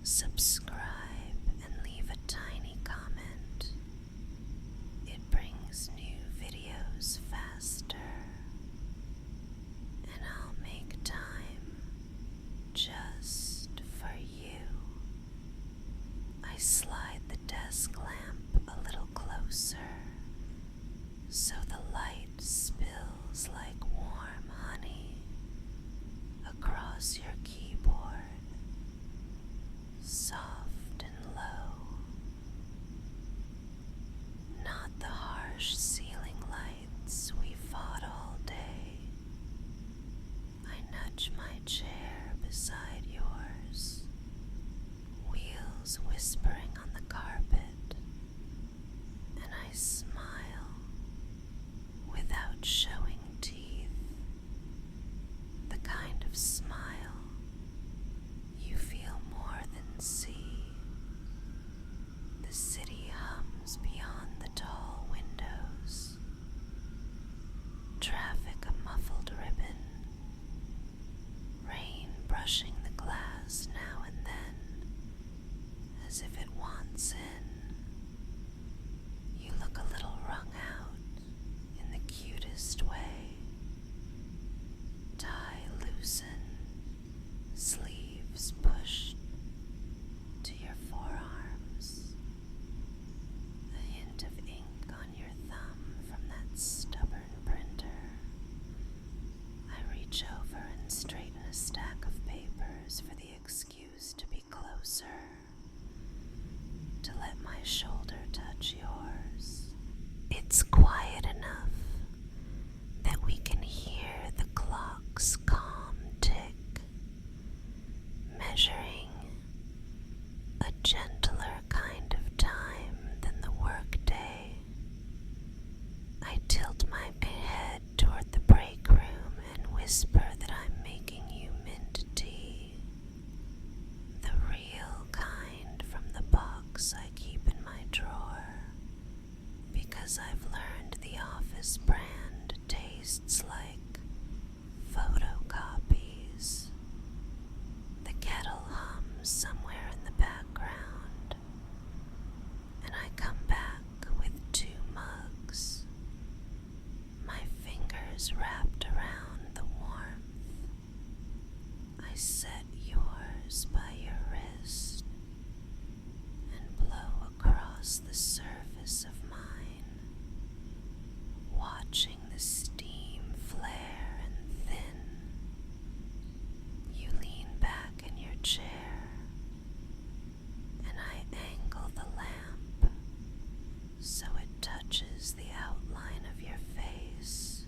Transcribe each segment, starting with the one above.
subscribe and leave a tiny comment. It brings new videos faster, and I'll make time just for you. I slide the desk lamp a little closer so the light spills like warm honey across your keyboard, soft and low. Not the harsh ceiling lights we fought all day. I nudge my chair beside yours, wheels whispering on the carpet, and I smile without showing teeth, the kind of smile you feel more than see. The city hums beyond the tall windows, traffic a muffled ribbon, rain brushing the glass now and then as if it wants in. You look a little wrung out in the cutest way. Tie loosen, sleeves pushed to your forearms, a hint of ink on your thumb from that stubborn printer. I reach over and straighten a stack of papers for the excuse to be closer, to let my shoulder touch yours. It's quiet enough that we can hear the clock's calm tick, measuring a gentler kind of time than the workday. I tilt my head toward the break room and whisper that I'm making you mint tea, the real kind from the box I keep in my drawer, because I've learned the office brand tastes like photocopies. The kettle hums somewhere in the background, and I come back with 2 mugs, my fingers wrapped around the warmth. I set yours by your wrist and blow across the surface of mine, watching the steam flare and thin. You lean back in your chair, and I angle the lamp so it touches the outline of your face.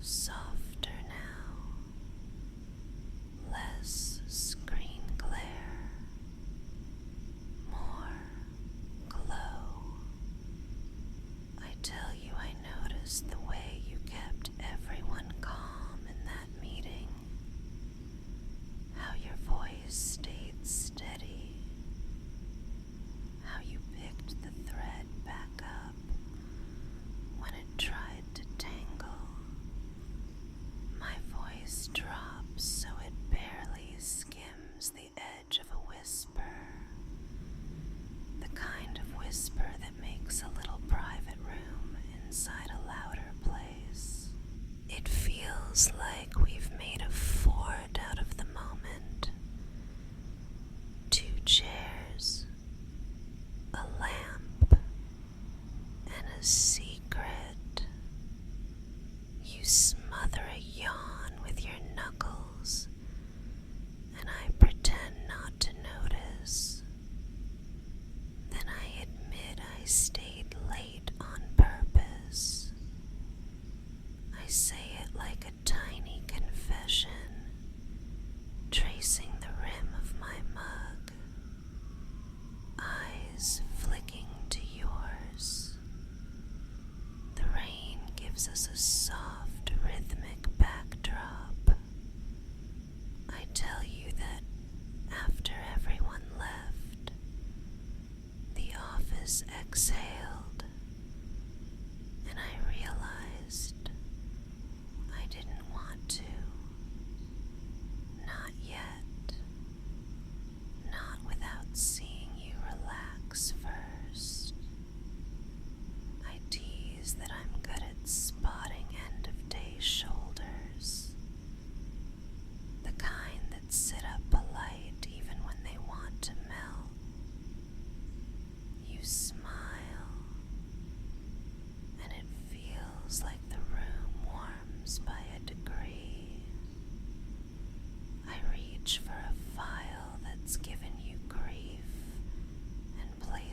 Softer now, less screen glare, more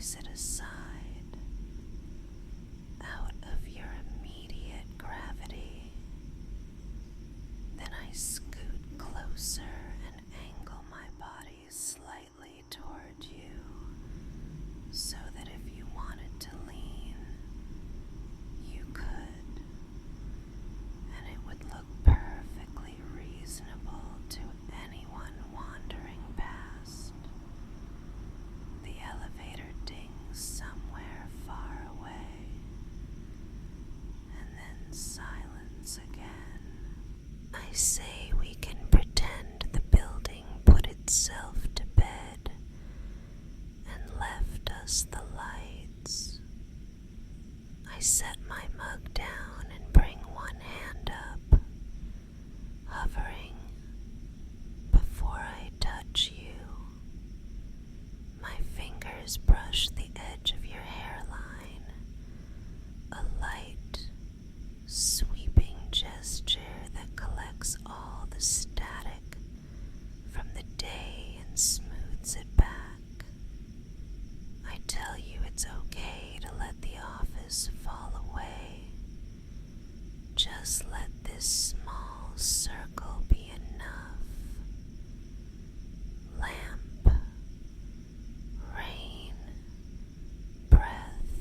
place it aside, out of your immediate gravity. Then I scoot closer and angle my body slightly toward you, so that if you wanted to lean, you could, and it would look perfectly reasonable to anyone wandering past. The elevator dings somewhere far away, and then silence again. I say we can pretend the building put itself to bed and left us the lights. I set my mug down and bring one hand up, hovering before I touch you. My fingers brush the edge of your hairline, a light, sweeping gesture that collects all the static from the day and smooths it back. I tell you it's okay to let the office fall away. Just let this small circle be enough. Lamp, rain, breath,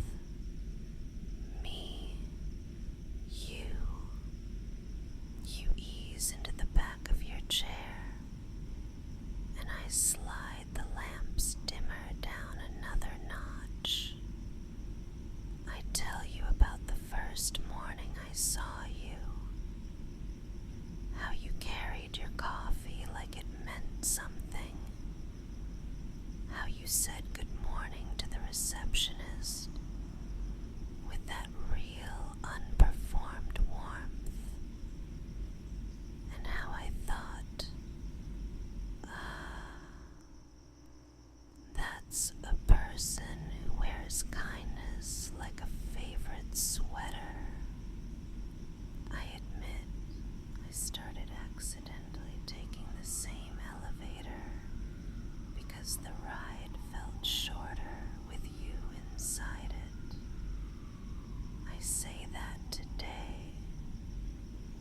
me, you. You ease into the back of your chair, and I slide the lamp's dimmer down another notch. I tell you about the first morning I saw you, how you carried your coffee like it meant something, how you said good morning to the receptionist with that real unperformed warmth, and how I thought, that's a person who wears kindness like a favorite sweater. I admit, I started accidentally taking the same elevator because the ride felt shorter with you inside it. I say that today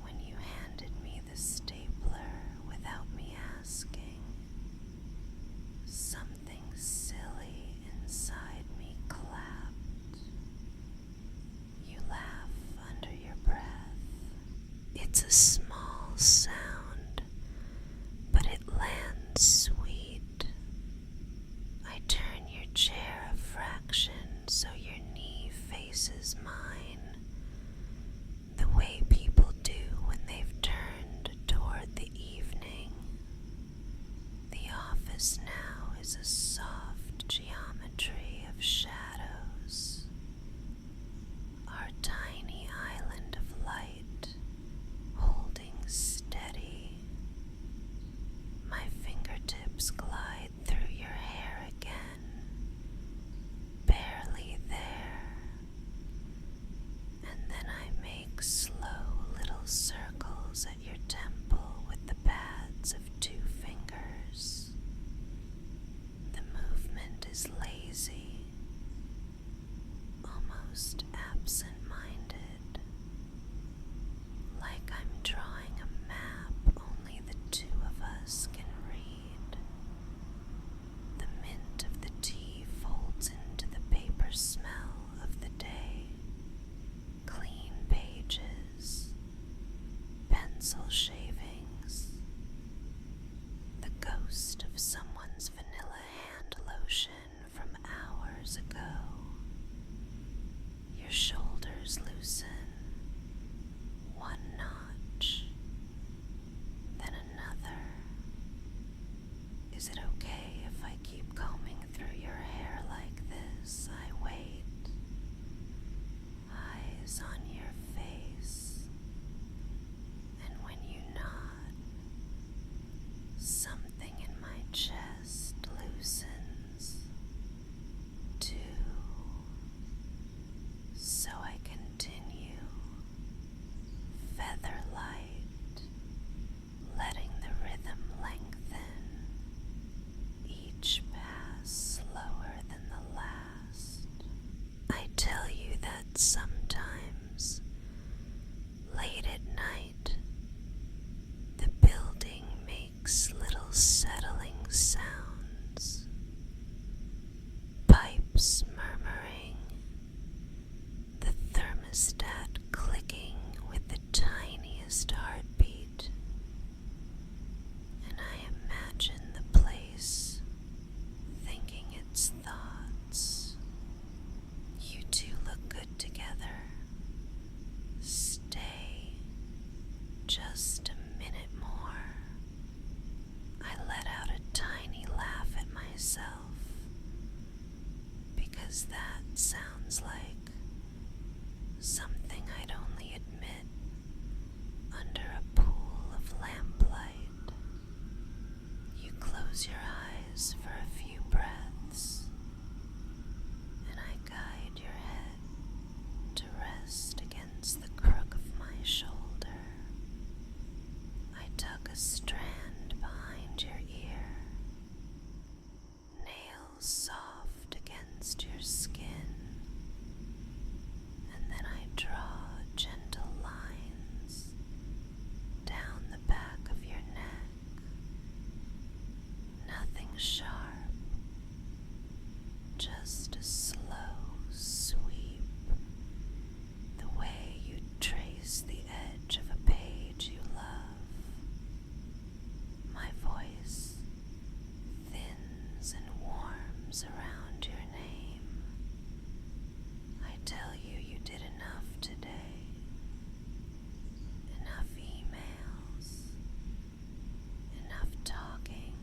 when you handed me the stapler without me asking. Something silly inside me clapped. You laugh under your breath. It's a small sound, but it lands sweet. I turn your chair a fraction so your knee faces mine, the way people do when they've turned toward the evening. The office now is a soft geometry of shadows. Our tiny island of light holding steady. My fingertips glide through your hair again, barely there. And then I make slow little circles at your temple with the pads of 2 fingers. The movement is lazy, almost absent-minded, like I'm drawing a map only the 2 of us can read. The mint of the tea folds into the paper smell of the day. Clean pages, pencil shavings, the ghost of someone's vanilla hand lotion from hours ago. Your shoulders loosen, one notch, then another. Is it okay if I keep combing through your hair like this? I wait. Eyes on your face, and when you nod, something in my chest loosens, too. So I continue, feather light, letting the rhythm lengthen, each pass slower than the last. just that clicking with the tiniest heartbeat, and I imagine the place thinking its thoughts. You two look good together. Stay just a minute more. I let out a tiny laugh at myself because that sounds like something I'd only admit under a pool of lamplight. You close your eyes for a few breaths, and I guide your head to rest against the crook of my shoulder. I tuck a strand behind your ear, nails soft against your skin, and then I draw gentle lines down the back of your neck. Nothing sharp, just a slow sweep, the way you trace the edge of a page you love. My voice thins and warms around your name. I tell you you did enough today. Enough emails. Enough talking.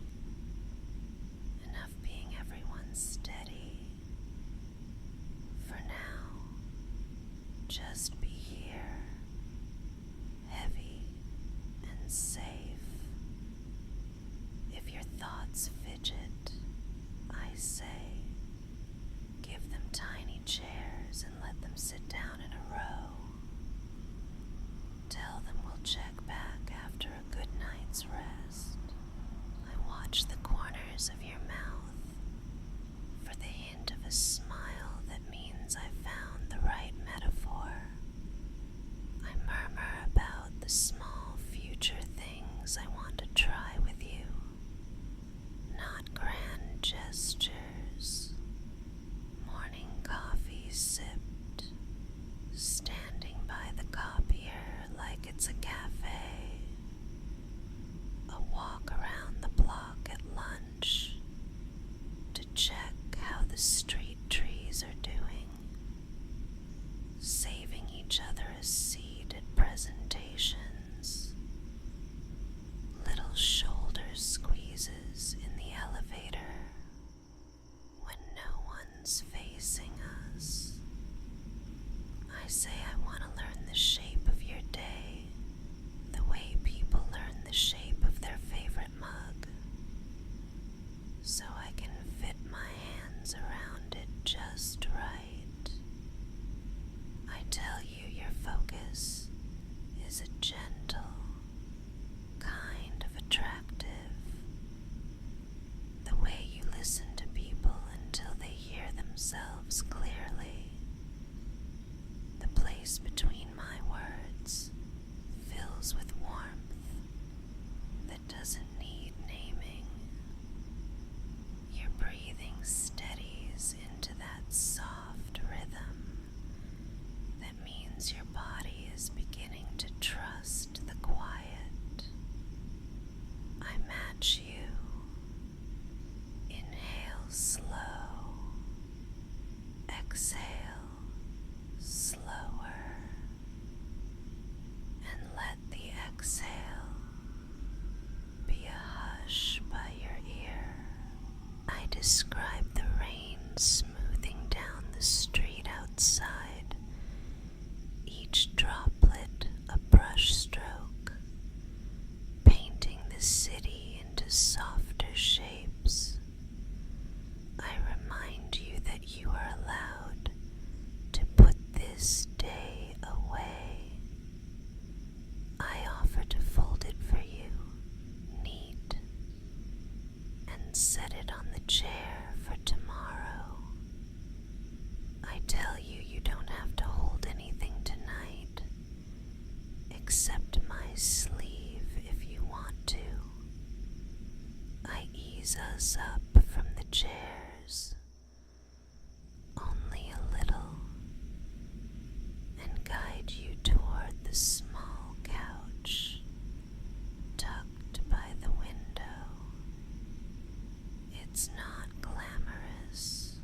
Enough being everyone's steady. For now, just be here, heavy and safe. If your thoughts fidget, I say, give them tiny chairs and let them sit down in a row. Tell them we'll check back after a good night's rest. I watch the corners of your mouth for the hint of a smile that means I found the right metaphor. I murmur about the small future things I want to try with you. Not grand gestures. Morning coffee sipped. Standing by the copier like it's a cafe. A walk around the block at lunch to check how the street trees are doing. Saving each other a seat at presentations. Little shoulder squeezes in the elevator when no one's facing us. I say I want to learn the shape of your day, the way people learn the shape of their favorite mug, so I can fit my hands around it just right. I tell you your focus is a gentle, kind of attractive. The way you listen to people until they hear themselves clearly. The place between my words fills with warmth that doesn't need naming. Your breathing steadies into that soft rhythm that means your body is beginning to trust the quiet. I match you. Inhale slow. Exhale slower. And let the exhale be a hush by your ear. I describe the rain smoothing down the street outside, each droplet a brush stroke, painting the city into softer shapes. I remind you that you are allowed to put this day away. I offer to fold it for you, neat, and set it on the chair for tomorrow. I tell you you don't have to hold anything tonight, except my sleeve if you want to. I ease us up from the chairs, only a little, and It's not glamorous,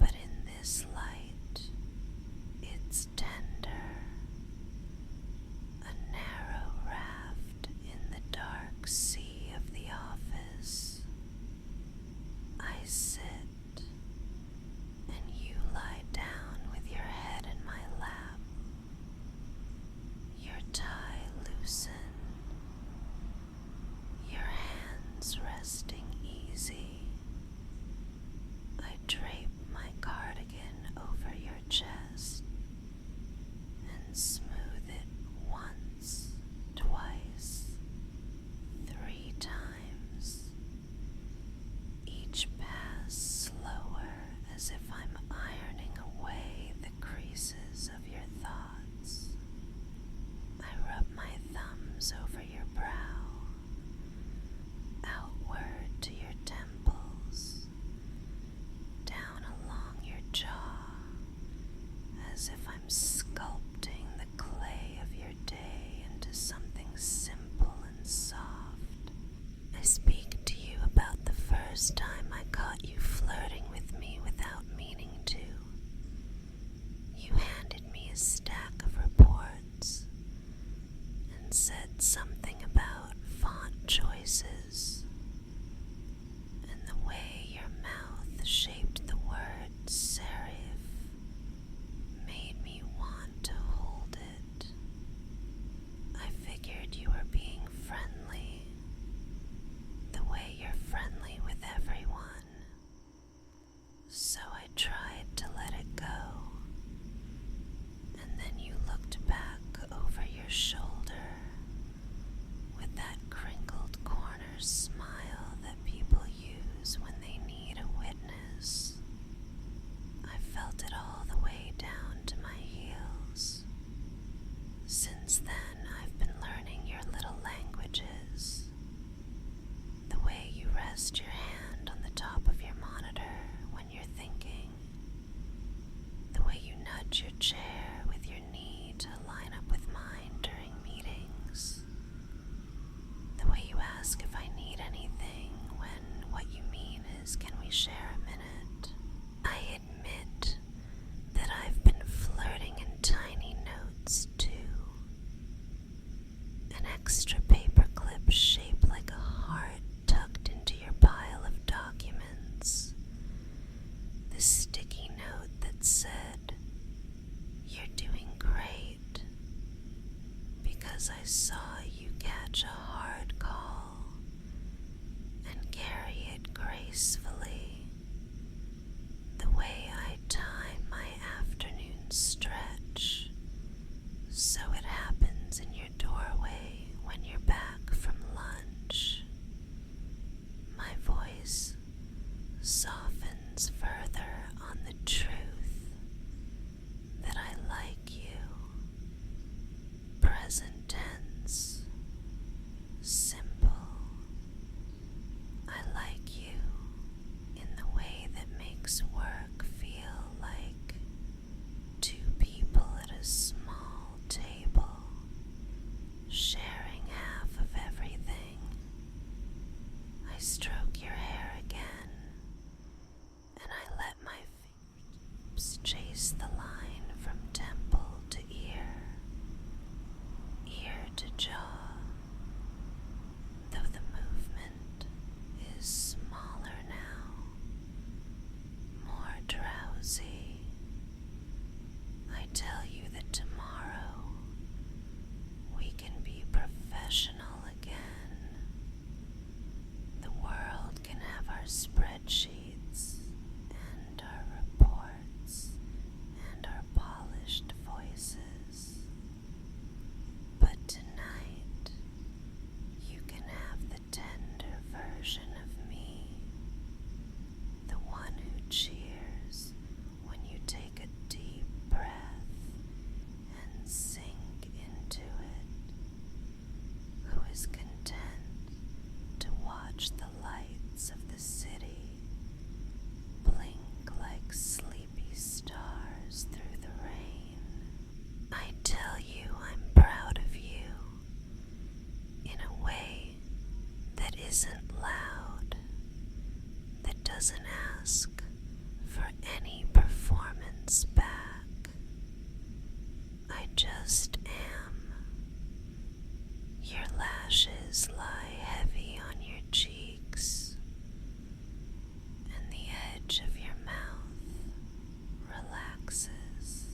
but in this light, it's tender. A narrow raft in the dark sea of the office. I sit, and you lie down with your head in my lap, your tie loosened, your hands resting easy. I drape my cardigan over your chest and smooth it once, twice, 3 times. Each pass slower, as if I'm ironing away the creases of your thoughts. I rub my thumbs over your brow, outward to your temples, down along your jaw, as if I'm sculpting the clay of your day into something simple and soft. I speak to you about the first time I caught you flirting with me without meaning to. You handed me a stack of reports and said something about font choices, and the way your mouth shaped the word serif made me want to hold it. I figured you were being friendly, the way you're friendly with everyone. So I tried to let it go, and then you looked back over your shoulder with that crinkled corner smile that people use when they need a witness. I felt it all the way down to my heels. Since then, I've been learning your little languages. The way you rest your hand on the top of your monitor when you're thinking. The way you nudge your chair with your knee to line up with mine during meetings. The way you ask if I need anything when what you mean is, can we share a minute? I admit that I've been flirting in tiny notes too. An extra paperclip shaped like a heart tucked into your pile of documents. The sticky note that said, "You're doing great," because I saw you catch a hard call and carry it gracefully. The way I time my afternoon stretch, so it happens in your doorway when you're back from lunch. My voice softens further on the truth that I like you. Present tense, simple. I like you in the way that makes work feel like 2 people at a small table, sharing half of everything. I stroke your hair again, and I let my fingertips chase the line from temple to ear to jaw, though the movement is smaller now, more drowsy. I tell you that tomorrow we can be professional again. The world can have our spreadsheets and our reports and our polished voices. But tonight, you can have the tender version of me, the one who cheers when you take a deep breath and sink into it, who is content to watch the lights of the city ask for any performance back. I just am. Your lashes lie heavy on your cheeks, and the edge of your mouth relaxes.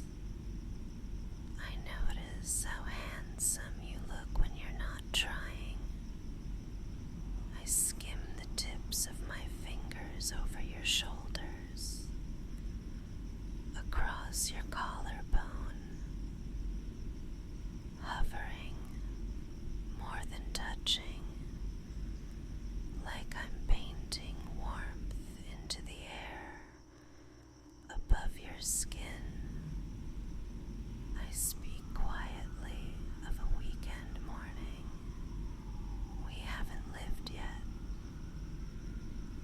I notice how handsome you look when you're not trying. I skim the tips of my fingers over your shoulders, across your collarbone, hovering more than touching, like I'm painting warmth into the air above your skin. I speak quietly of a weekend morning. We haven't lived yet.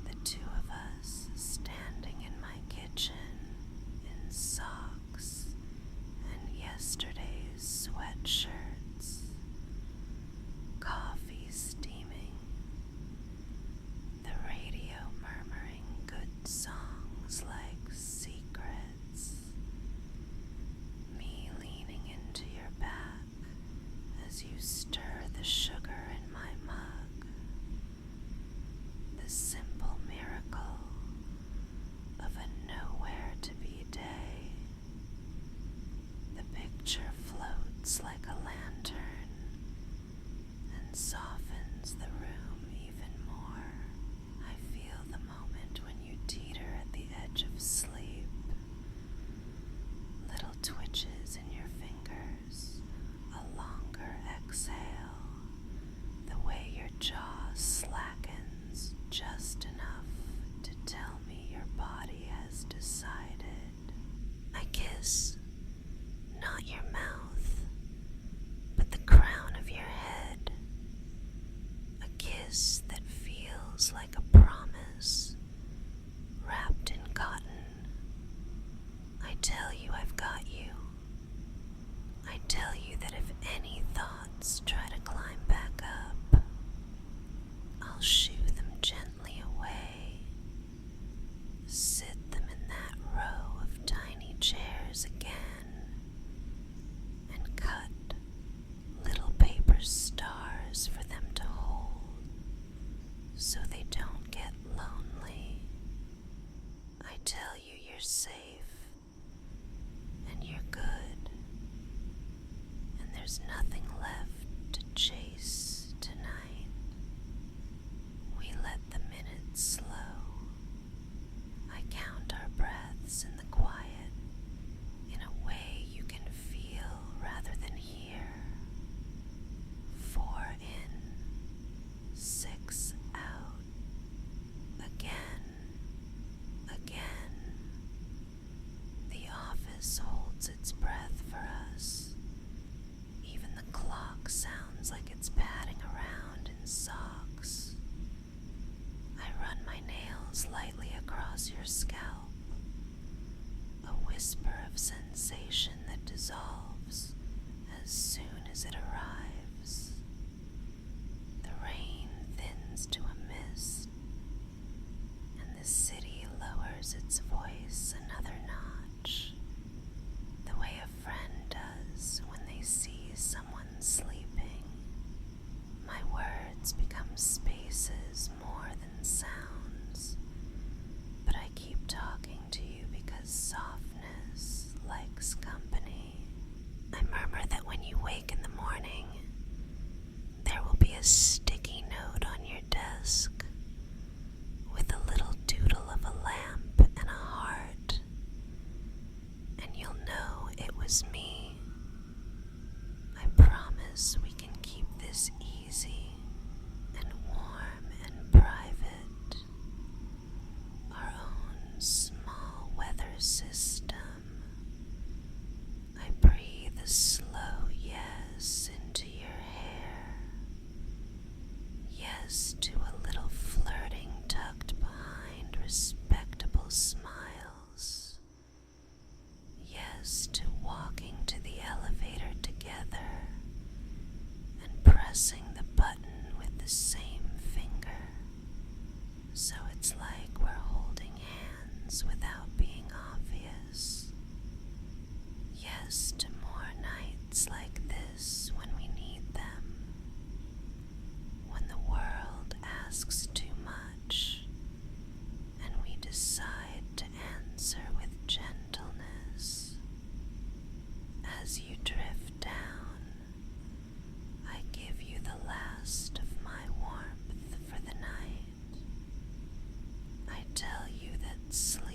The two of us standing in my kitchen in socks and yesterday's sweatshirts, coffee steaming, the radio murmuring good songs like Secrets, me leaning into your back as you stir the sugar in my mug, the simple miracle of a nowhere-to-be day. The picture floats like a lantern and softens the room even more. I feel the moment when you teeter at the edge of sleep, little twitches in your fingers, a longer exhale, the way your jaw slackens just enough to tell me your body has decided. I kiss, not your mouth, but the crown of your head, a kiss that feels like a promise wrapped in cotton. I tell you I've got you. I tell you that if any thoughts try to climb back up, I'll shoo them gently away, sit them in that row of tiny chairs again, and cut little paper stars for them to hold so they don't get lonely. I tell you you're safe, and you're good, and there's nothing left to chase tonight. We let the minutes slow. I count our breaths in the quiet, in a way you can feel rather than hear. 4 in, 6 out. Again, again. The office holds its breath for us. Even the clock sounds like it's padding around in socks. I run my nails lightly across your scalp, a whisper of sensation that dissolves as soon as it arrives. The rain thins to a mist, and the city lowers its voice another notch, the way a friend does when they see someone sleeping. My words become spaces more than sounds, but I keep talking to you because softness likes company. I murmur that when you wake in the morning, there will be a sticky note on your desk with a little doodle of a lamp and a heart, and you'll know it was me. I promise we can keep this easy and warm and private, our own small weather system. I breathe a slow yes into your hair, yes to a little flirting tucked behind respectable smiles, yes to walking to the elevator together and pressing the button with the same finger, so it's like we're holding hands slowly